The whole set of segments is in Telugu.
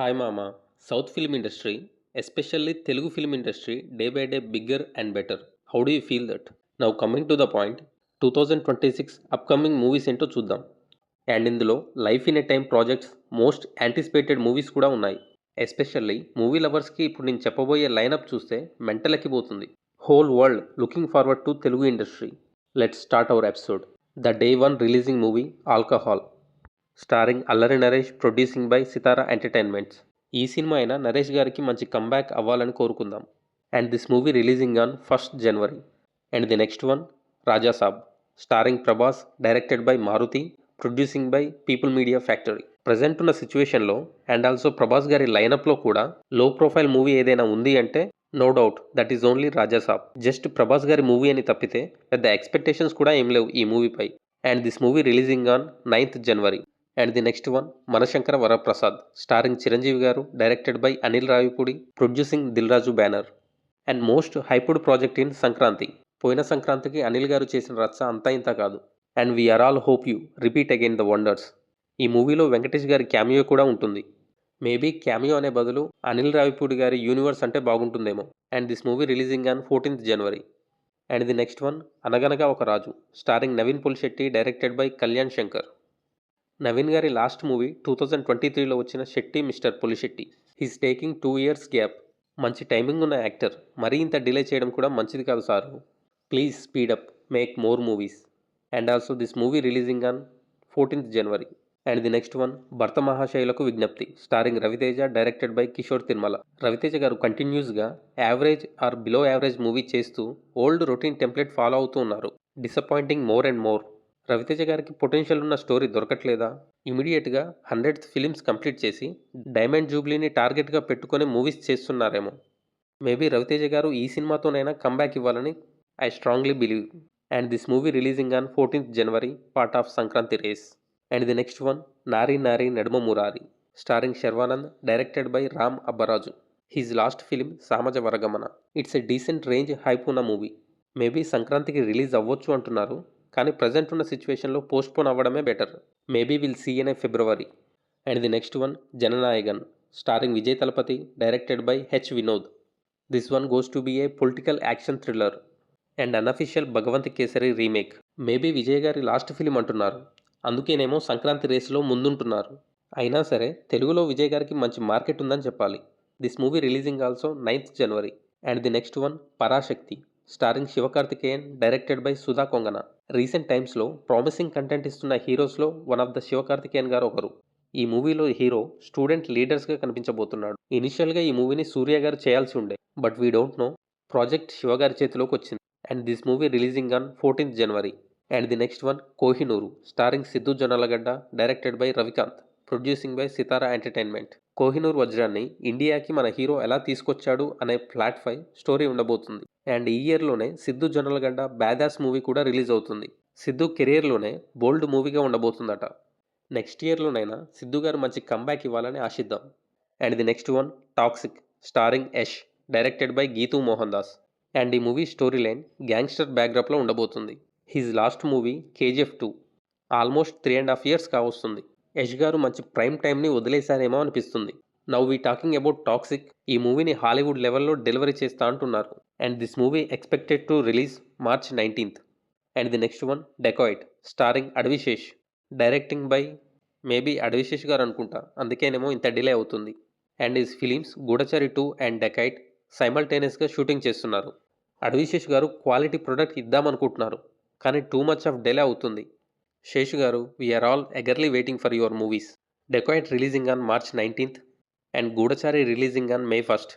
హాయ్ మామ. South film industry, especially Telugu film industry day by day bigger and better. How do you feel that? Now coming to the point, 2026 upcoming movies ఏంటో చూద్దాం. అండ్ ఇందులో life in a time projects most anticipated movies కూడా ఉన్నాయి. ఎస్పెషల్లీ మూవీ లవర్స్కి ఇప్పుడు నేను చెప్పబోయే లైనప్ చూస్తే మెంటల్ ఎక్కిపోతుంది. Whole world looking forward to Telugu industry. Let's start our episode. The day one releasing movie alcohol, starring Allari Naresh, producing by Sithara entertainments. ఈ సినిమా అయినా నరేష్ గారికి మంచి కంబ్యాక్ అవ్వాలని కోరుకుందాం. And this movie releasing on 1st January. And the next one Rajasaab, starring Prabhas, directed by Maruthi, producing by people media factory. Present ఉన్న సిచ్యువేషన్లో అండ్ ఆల్సో ప్రభాస్ గారి లైనప్లో కూడా లో ప్రొఫైల్ మూవీ ఏదైనా ఉంది అంటే no doubt that is only Rajasaab. Just Prabhas గారి మూవీ అని తప్పితే పెద్ద ఎక్స్పెక్టేషన్స్ కూడా ఏం లేవు ఈ మూవీపై. And this movie releasing on 9th January. And the next one Manashankara Varaprasad, starring Chiranjeevi గారు, directed by Anil Ravipudi, producing Dil Raju banner. And most hyped project in Sankranti. పోయిన సంక్రాంతికి అనిల్ గారు చేసిన రచ్చ అంతా ఇంత కాదు. And we are all hope you repeat again the wonders. ఈ మూవీలో వెంకటేష్ గారి క్యామియో కూడా ఉంటుంది. మేబీ క్యామియో అనే బదులు అనిల్ రావిపూడి గారి యూనివర్స్ అంటే బాగుంటుందేమో. And this movie releasing on 14th January. And the next one Anaganaga Oka Raju, starring Naveen Polishetty, directed by Kalyan Shankar. Naveen గారి లాస్ట్ మూవీ 2023లో వచ్చిన Shetty mister Polishetty. He's taking 2 years gap. మంచి టైమింగ్ ఉన్న యాక్టర్, మరీ ఇంత డిలే చేయడం కూడా మంచిది కాదు sir. Please speed up, make more movies. And also this movie releasing on 14th January. And the next one Bhartha మహాశయులకు విజ్ఞప్తి, starring Ravi Teja, directed by Kishore Tirumala. Ravi Teja garu కంటిన్యూస్గా average or below average movie చేస్తూ ఓల్డ్ రొటీన్ టెంప్లెట్ ఫాలో అవుతూ ఉన్నారు. Disappointing more and more. Ravi Teja గారికి పొటెన్షియల్ ఉన్న స్టోరీ దొరకట్లేదా? ఇమీడియట్గా 100th ఫిలిమ్స్ కంప్లీట్ చేసి డైమండ్ జూబ్లీని టార్గెట్గా పెట్టుకొని మూవీస్ చేస్తున్నారేమో. మేబీ రవితేజ గారు ఈ సినిమాతోనైనా కంబ్యాక్ ఇవ్వాలని I strongly believe. And this movie releasing on 14th January, part of Sankranti race. And the next one Nari నారీ నడుమ Murari, starring Sharwanand, directed by Ram Abbaraju. He's last film Samaja Varagamana. It's a decent range hype ఉన్న మూవీ. మేబీ సంక్రాంతికి రిలీజ్ అవ్వచ్చు అంటున్నారు, కానీ ప్రజెంట్ ఉన్న సిచ్యువేషన్లో పోస్ట్పోన్ అవ్వడమే better. Maybe will see in February. And the next one Jananayagan, starring Vijay Thalapathy, directed by Vinod. This one goes to be a political action thriller and unofficial Bhagavanth Kesari remake. Maybe Vijay గారి లాస్ట్ ఫిలిం అంటున్నారు, అందుకేనేమో సంక్రాంతి రేసులో ముందుంటున్నారు. అయినా సరే తెలుగులో విజయ్ గారికి మంచి మార్కెట్ ఉందని చెప్పాలి. This movie releasing also 9th January. And the next one Parasakthi, starring Sivakarthikeyan, directed by Sudha Kongara. Recent టైమ్స్లో ప్రామిసింగ్ కంటెంట్ ఇస్తున్న హీరోస్లో వన్ ఆఫ్ ద శివకార్తికేయన్ గారు ఒకరు. ఈ మూవీలో హీరో స్టూడెంట్ లీడర్స్గా కనిపించబోతున్నాడు. ఇనిషియల్గా ఈ మూవీని సూర్య గారు చేయాల్సి ఉండే, but we don't know, project Shiva గారి చేతిలోకి వచ్చింది. And this movie releasing on 14th January. And the next one Kohinoor, starring Siddhu Jonnalagadda, directed by Ravikanth, producing by Sithara entertainment. Kohinoor వజ్రాన్ని ఇండియాకి మన హీరో ఎలా తీసుకొచ్చాడు అనే ప్లాట్పై స్టోరీ ఉండబోతుంది. అండ్ ఈ ఇయర్లోనే సిద్ధు జొన్నలగడ్డ బ్యాదాస్ మూవీ కూడా రిలీజ్ అవుతుంది. సిద్ధు కెరియర్లోనే బోల్డ్ మూవీగా ఉండబోతుందట. నెక్స్ట్ ఇయర్లోనైనా సిద్ధు గారు మంచి కంబ్యాక్ ఇవ్వాలని ఆశిద్దాం. And the next one toxic, starring Yash, directed by Geethu Mohan Das. And ఈ మూవీ స్టోరీ లైన్ గ్యాంగ్స్టర్ బ్యాక్డ్రాప్లో ఉండబోతుంది. His last movie KGF 2 almost 3.5 years కావస్తుంది. యష్ గారు మంచి ప్రైమ్ టైంని వదిలేశారేమో అనిపిస్తుంది. Now we talking about toxic. ఈ మూవీని హాలీవుడ్ లెవెల్లో డెలివరీ చేస్తా అంటున్నారు. And this movie expected to release March 19th. And the next one dacoit, starring Adivi Sesh, directing by maybe Adivi Sesh గారు అనుకుంటా, అందుకేనేమో ఇంత డిలే అవుతుంది. And his films Goodachari 2 and dacoit సైమల్టేనియస్గా shooting చేస్తున్నారు. అడవిశేష్ గారు క్వాలిటీ ప్రొడక్ట్ ఇద్దామనుకుంటున్నారు, కానీ టూ మచ్ ఆఫ్ డిలే అవుతుంది. శేషు గారు, we are all eagerly waiting for your movies. Dacoit releasing on March 19th and Goodachari releasing on May 1st.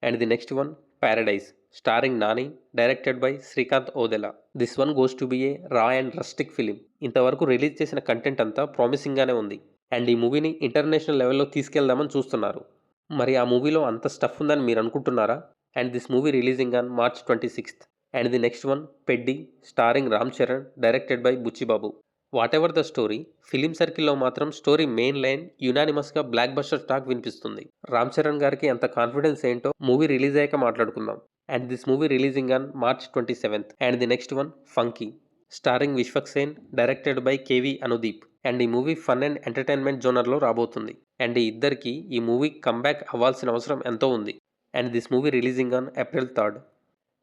And the next one paradise, starring Nani, directed by Srikanth Odela. This one goes to be a raw and rustic film. ఇంతవరకు రిలీజ్ చేసిన కంటెంట్ అంతా ప్రామిసింగ్గానే ఉంది. అండ్ ఈ మూవీని ఇంటర్నేషనల్ లెవెల్లో తీసుకెళ్దామని చూస్తున్నారు. మరి ఆ మూవీలో అంత స్టఫ్ ఉందని మీరు అనుకుంటున్నారా? And this movie releasing on March 26th. And the next one Peddi, starring Ram Charan, directed by Buchibabu. Whatever the story, film సర్కిల్లో మాత్రం స్టోరీ మెయిన్ లైన్ యునానిమస్గా బ్లాక్ బస్టర్ టాక్ వినిపిస్తుంది. రామ్ చరణ్ గారికి అంత కాన్ఫిడెన్స్ ఏంటో మూవీ రిలీజ్ అయ్యాక మాట్లాడుకుందాం. And this movie releasing on March 27th. And the next one funky, starring Vishwak Sen, directed by KV Anudeep. And ఈ మూవీ ఫన్ అండ్ ఎంటర్టైన్మెంట్ జోనర్లో రాబోతుంది. అండ్ ఈ ఇద్దరికి ఈ మూవీ కంబ్యాక్ అవ్వాల్సిన అవసరం ఎంతో ఉంది. And this movie releasing on April 3rd.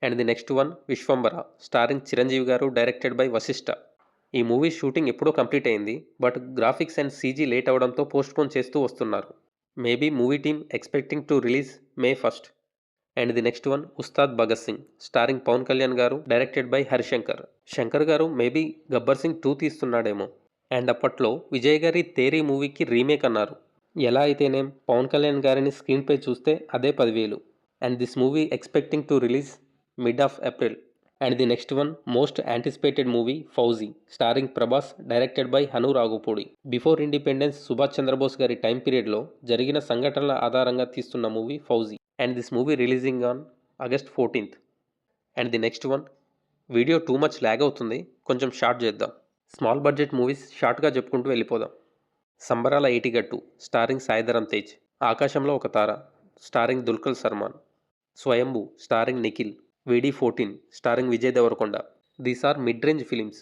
And the next one Vishwambhara starring Chiranjeevi గారు, డైరెక్టెడ్ బై వశిష్ఠ. ఈ మూవీ షూటింగ్ ఎప్పుడో కంప్లీట్ అయింది, but graphics and CG late అవడంతో పోస్ట్పోన్ చేస్తూ వస్తున్నారు. Maybe movie team expecting to release May 1st. And the next one Ustaad Bhagat Singh starring Pawan Kalyan garu, directed by Harish Shankar. Shankar garu maybe Gabbar Singh 2 తీస్తున్నాడేమో. అండ్ అప్పట్లో విజయ్ గారి తేరీ మూవీకి రీమేక్ అన్నారు. ఎలా అయితేనేం పవన్ కళ్యాణ్ గారిని స్క్రీన్పై చూస్తే అదే 10,000. And this movie expecting to release mid of April. And the next one most anticipated movie Fauji starring Prabhas, directed by Hanu Raghavapudi. Before independence Subhash Chandrabose గారి టైం పీరియడ్లో జరిగిన సంఘటనల ఆధారంగా తీస్తున్న movie Fauji. And this movie releasing on August 14th. And the next one video too much lag అవుతుంది, కొంచెం షార్ట్ చేద్దాం. స్మాల్ బడ్జెట్ మూవీస్ షార్ట్గా చెప్పుకుంటూ వెళ్ళిపోదాం. సంబరాల ఏటిగట్టు స్టారింగ్ సాయిధరం తేజ్, ఆకాశంలో ఒక తార starring Dulquer Salmaan, Swayambhu starring Nikhil, VD14 starring Vijay Deverakonda. These are mid range films.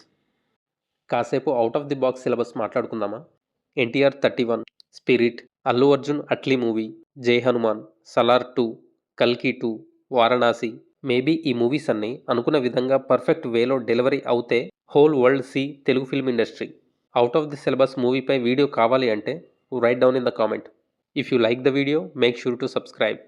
కాసేపు out of the box syllabus మాట్లాడుకుందామా? NTR 31, spirit, Allu Arjun Atlee movie, Jai Hanuman, Salaar 2, కల్కి 2, వారణాసి. మేబీ ఈ మూవీస్ అన్నీ అనుకున్న విధంగా పర్ఫెక్ట్ వేలో డెలివరీ అవుతే whole world see Telugu film industry. Out of the syllabus మూవీపై వీడియో కావాలి అంటే right down in the comment. If you like the video make sure to subscribe.